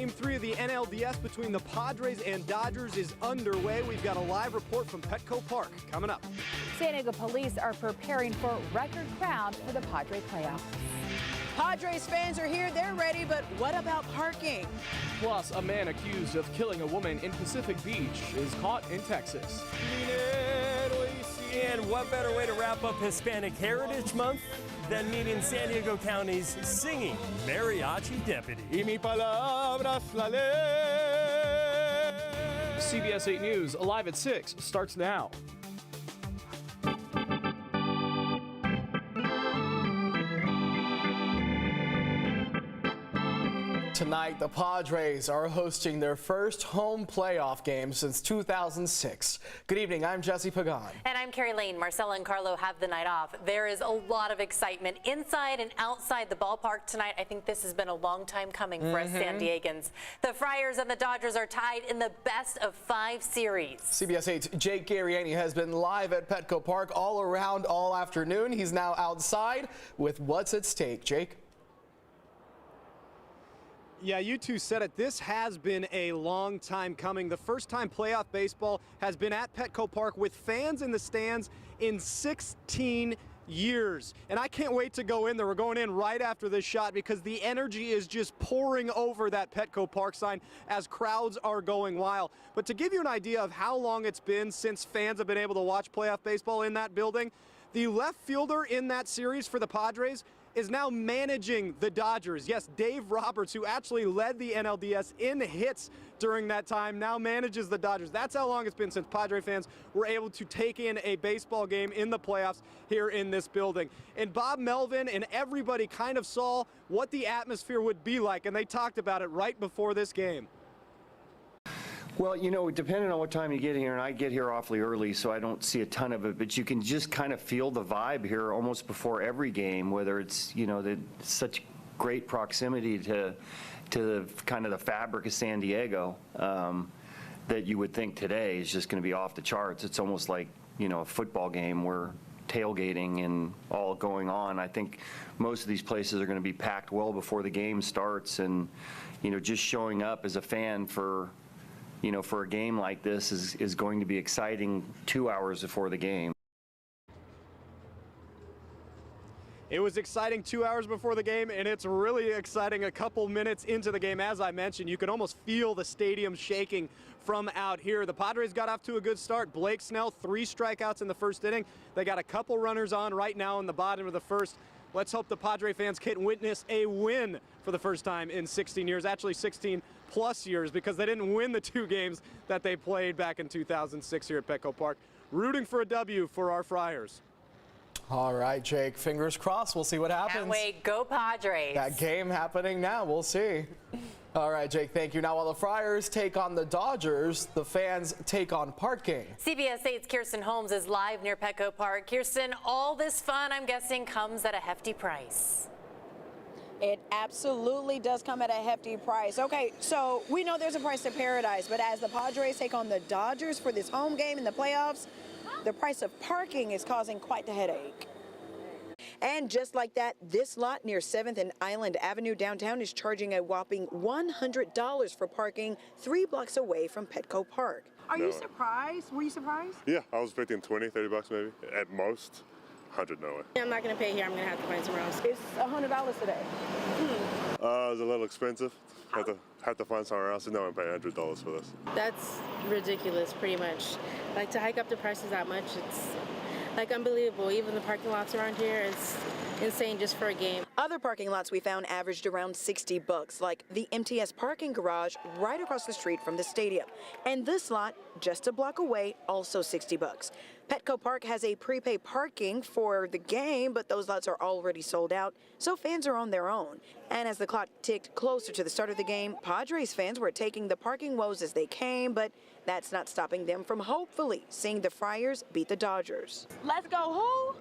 Game 3 of the NLDS between the Padres and Dodgers is underway. We've got a live report from Petco Park coming up. San Diego police are preparing for record crowd for the Padres playoffs. Padres fans are here, they're ready, but what about parking? Plus, a man accused of killing a woman in Pacific Beach is caught in Texas. And what better way to wrap up Hispanic Heritage Month than meeting San Diego County's singing mariachi deputy. Y mi palabra es la ley. CBS 8 News, Alive at 6, starts now. Tonight, the Padres are hosting their first home playoff game since 2006. Good evening, I'm Jesse Pagan. And I'm Carrie Lane. Marcella and Carlo have the night off. There is a lot of excitement inside and outside the ballpark tonight. I think this has been a long time coming for us San Diegans. The Friars and the Dodgers are tied in the best-of-5 series. CBS 8's Jake Garriani has been live at Petco Park all around all afternoon. He's now outside with what's at stake. Jake? Yeah, you two said it. This has been a long time coming. The first time playoff baseball has been at Petco Park with fans in the stands in 16 years. And I can't wait to go in there. We're going in right after this shot because the energy is just pouring over that Petco Park sign as crowds are going wild. But to give you an idea of how long it's been since fans have been able to watch playoff baseball in that building, the left fielder in that series for the Padres is now managing the Dodgers. Yes, Dave Roberts, who actually led the NLDS in hits during that time, now manages the Dodgers. That's how long it's been since Padre fans were able to take in a baseball game in the playoffs here in this building. And Bob Melvin and everybody kind of saw what the atmosphere would be like, and they talked about it right before this game. Well, you know, depending on what time you get here, and I get here awfully early, so I don't see a ton of it, but you can just kind of feel the vibe here almost before every game, whether it's, you know, such great proximity to the kind of the fabric of San Diego that you would think today is just going to be off the charts. It's almost like, you know, a football game where tailgating and all going on. I think most of these places are going to be packed well before the game starts, and, you know, just showing up as a fan for a game like this is going to be exciting 2 hours before the game. It was exciting 2 hours before the game, and it's really exciting a couple minutes into the game. As I mentioned, you can almost feel the stadium shaking from out here. The Padres got off to a good start. Blake Snell, 3 strikeouts in the first inning. They got a couple runners on right now in the bottom of the first. Let's hope the Padre fans can witness a win for the first time in 16 years, actually 16 plus years, because they didn't win the 2 games that they played back in 2006 here at Petco Park. Rooting for a W for our Friars. All right, Jake, fingers crossed. We'll see what happens. Can't wait. Go Padres. That game happening now. We'll see. All right, Jake, thank you. Now, while the Friars take on the Dodgers, the fans take on parking. CBS 8's Kirsten Holmes is live near Petco Park. Kirsten, all this fun, I'm guessing, comes at a hefty price. It absolutely does come at a hefty price. Okay, so we know there's a price to paradise, but as the Padres take on the Dodgers for this home game in the playoffs, the price of parking is causing quite the headache. And just like that, this lot near 7th and Island Avenue downtown is charging a whopping $100 for parking 3 blocks away from Petco Park. Are you surprised? Were you surprised? Yeah, I was expecting 20, 30 bucks maybe, at most. 100, no way. I'm not going to pay here. I'm going to have to find somewhere else. It's $100 today. It's a little expensive. Have to find somewhere else. No one pay $100 for this. That's ridiculous, pretty much. Like, to hike up the prices that much, it's like unbelievable. Even the parking lots around here, it's insane just for a game. Other parking lots we found averaged around 60 bucks, like the MTS parking garage right across the street from the stadium. And this lot, just a block away, also 60 bucks. Petco Park has a prepay parking for the game, but those lots are already sold out, so fans are on their own. And as the clock ticked closer to the start of the game, Padres fans were taking the parking woes as they came, but that's not stopping them from hopefully seeing the Friars beat the Dodgers. Let's go who?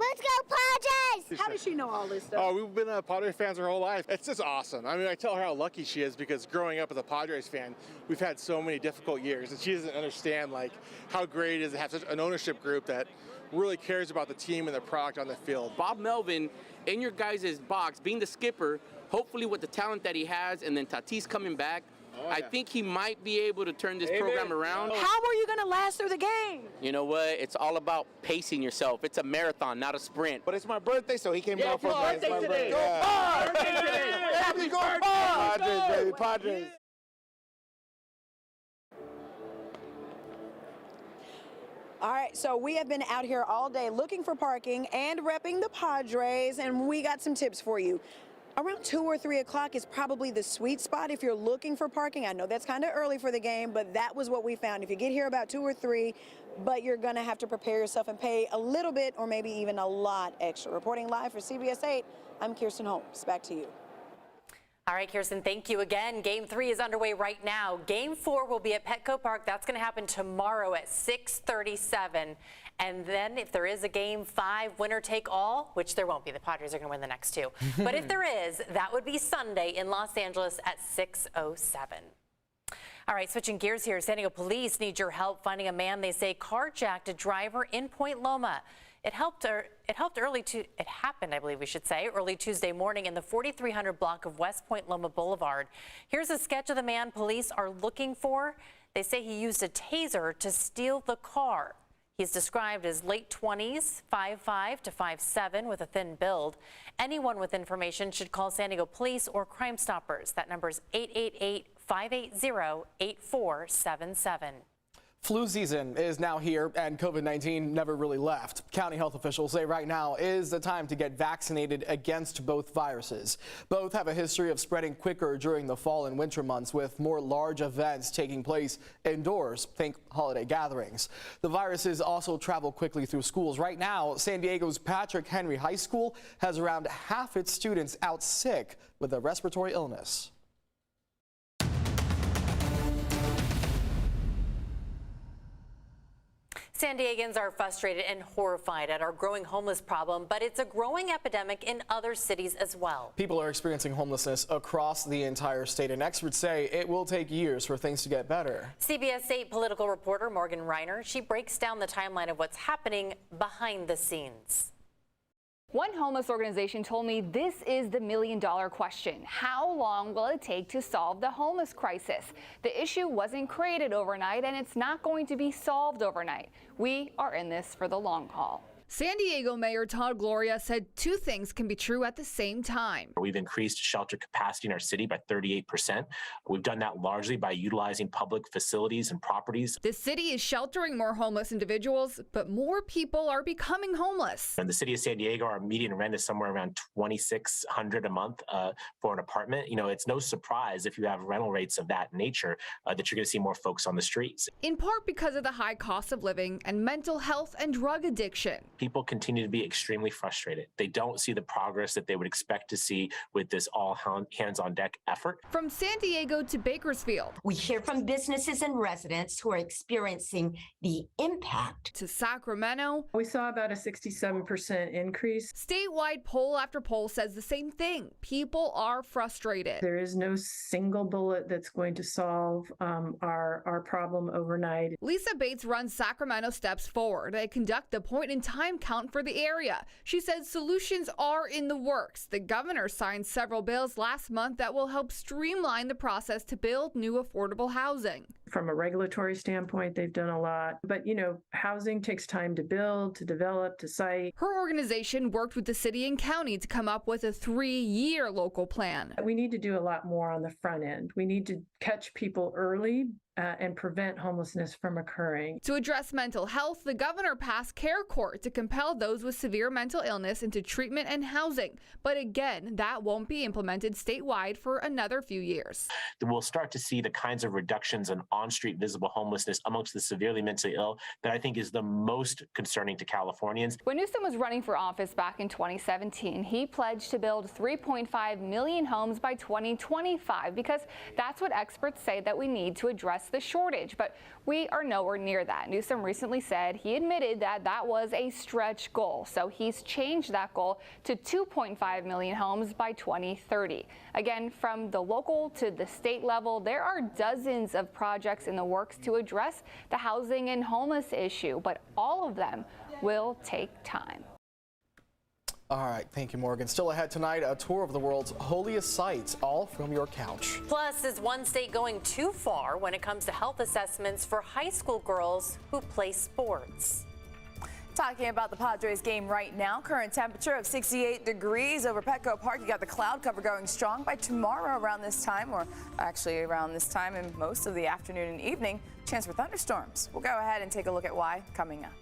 Let's go Padres! How does she know all this stuff? Oh, we've been Padres fans our whole life. It's just awesome. I mean, I tell her how lucky she is because growing up as a Padres fan, we've had so many difficult years, and she doesn't understand like how great it is to have such an ownership group that really cares about the team and the product on the field. Bob Melvin, in your guys' box, being the skipper, hopefully with the talent that he has, and then Tatis coming back, I think he might be able to turn this program around. How are you going to last through the game? You know what? It's all about pacing yourself. It's a marathon, not a sprint. But it's my birthday, so he came down for my birthday today. Happy Padres, baby, Padres. All right, so we have been out here all day looking for parking and repping the Padres, and we got some tips for you. Around 2 or 3 o'clock is probably the sweet spot if you're looking for parking. I know that's kind of early for the game, but that was what we found. If you get here about 2 or 3, but you're going to have to prepare yourself and pay a little bit or maybe even a lot extra. Reporting live for CBS 8, I'm Kirsten Holmes. Back to you. All right, Kirsten, thank you again. Game 3 is underway right now. Game 4 will be at Petco Park. That's going to happen tomorrow at 6:37. And then if there is a Game 5 winner take all, which there won't be, the Padres are going to win the next 2. But if there is, that would be Sunday in Los Angeles at 6:07. All right, switching gears here. San Diego police need your help finding a man they say carjacked a driver in Point Loma. It happened, I believe we should say, early Tuesday morning in the 4300 block of West Point Loma Boulevard. Here's a sketch of the man police are looking for. They say he used a taser to steal the car. He's described as late 20s, 5'5" to 5'7", with a thin build. Anyone with information should call San Diego Police or Crime Stoppers. That number is 888-580-8477. Flu season is now here, and COVID-19 never really left. County health officials say right now is the time to get vaccinated against both viruses. Both have a history of spreading quicker during the fall and winter months, with more large events taking place indoors, think holiday gatherings. The viruses also travel quickly through schools. Right now, San Diego's Patrick Henry High School has around half its students out sick with a respiratory illness. San Diegans are frustrated and horrified at our growing homeless problem, but it's a growing epidemic in other cities as well. People are experiencing homelessness across the entire state, and experts say it will take years for things to get better. CBS 8 political reporter Morgan Reiner, she breaks down the timeline of what's happening behind the scenes. One homeless organization told me this is the million-dollar question. How long will it take to solve the homeless crisis? The issue wasn't created overnight, and it's not going to be solved overnight. We are in this for the long haul. San Diego Mayor Todd Gloria said two things can be true at the same time. We've increased shelter capacity in our city by 38%. We've done that largely by utilizing public facilities and properties. The city is sheltering more homeless individuals, but more people are becoming homeless. In the city of San Diego, our median rent is somewhere around $2,600 a month for an apartment. You know, it's no surprise if you have rental rates of that nature that you're going to see more folks on the streets. In part because of the high cost of living and mental health and drug addiction. People continue to be extremely frustrated. They don't see the progress that they would expect to see with this all hands on deck effort. From San Diego to Bakersfield. We hear from businesses and residents who are experiencing the impact. To Sacramento. We saw about a 67% increase. Statewide poll after poll says the same thing. People are frustrated. There is no single bullet that's going to solve our problem overnight. Lisa Bates runs Sacramento Steps Forward. They conduct the point-in-time count for the area. She says solutions are in the works. The governor signed several bills last month that will help streamline the process to build new affordable housing. From a regulatory standpoint, they've done a lot. But, you know, housing takes time to build, to develop, to site. Her organization worked with the city and county to come up with a 3-year local plan. We need to do a lot more on the front end. We need to catch people early and prevent homelessness from occurring. To address mental health, the governor passed Care Court to compel those with severe mental illness into treatment and housing. But again, that won't be implemented statewide for another few years. We'll start to see the kinds of reductions in on-street visible homelessness amongst the severely mentally ill that I think is the most concerning to Californians. When Newsom was running for office back in 2017, he pledged to build 3.5 million homes by 2025 because that's what experts say that we need to address the shortage, but we are nowhere near that. Newsom recently said he admitted that that was a stretch goal, so he's changed that goal to 2.5 million homes by 2030. Again, from the local to the state level, there are dozens of projects in the works to address the housing and homeless issue, but all of them will take time. All right, thank you, Morgan. Still ahead tonight, a tour of the world's holiest sites, all from your couch. Plus, is one state going too far when it comes to health assessments for high school girls who play sports? Talking about the Padres game right now, current temperature of 68 degrees over Petco Park. You got the cloud cover going strong by tomorrow around this time, or actually around this time in most of the afternoon and evening. Chance for thunderstorms. We'll go ahead and take a look at why coming up.